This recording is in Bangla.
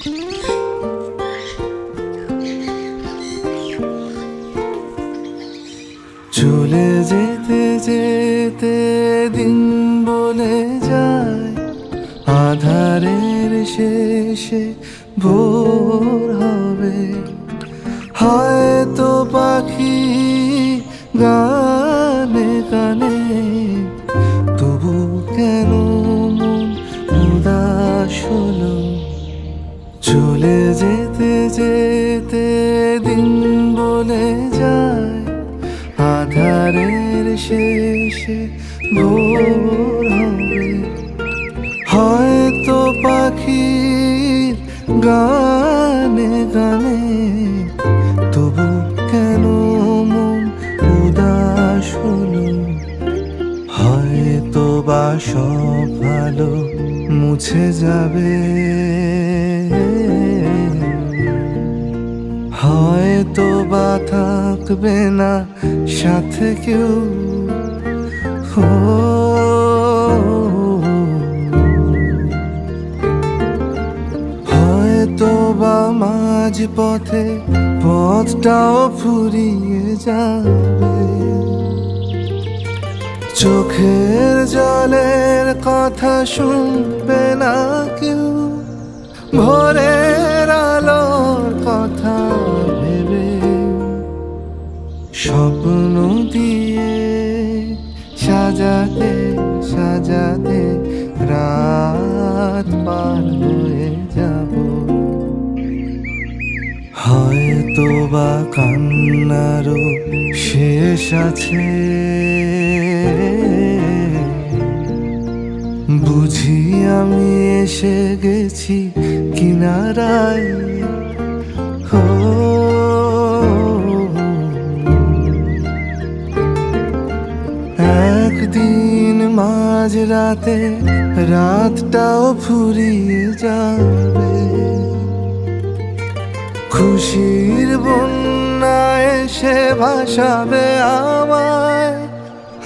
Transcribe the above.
চলে যেতে যেতে দিন বলে যায়, আধারের শেষে ভোর হবে। হয়তো পাখি গানে গানে, তবু কেন মন উদাস হলো। চলে যেতে যেতে দিন বলে যায়, আধারের শেষে ভোর হবে। হয়তো পাখির গানে গানে, তবু কেন মন উদাস হলো। হয়তো বা সব ভালো মুছে যাবে, হয়তো বা থাকবে না সাথে কেউ। হয়তো বা মাঝ পথে পথটাও ফুরিয়ে যাবে। চোখের জলের কথা শুনবে না কেউ, ভোরের আলোর কথা ভেবে। স্বপ্ন দিয়ে সাজাতে সাজাতে রাত পার হয়ে যাব। হয়তো বা কান্নারও শেষ আছে, বুঝি আমি এসে গেছি কিনারায়। একদিন মাঝ রাতে রাতটাও ফুরিয়ে যাবে। খুশির বন্যা এসে ভাসাবে আমায়।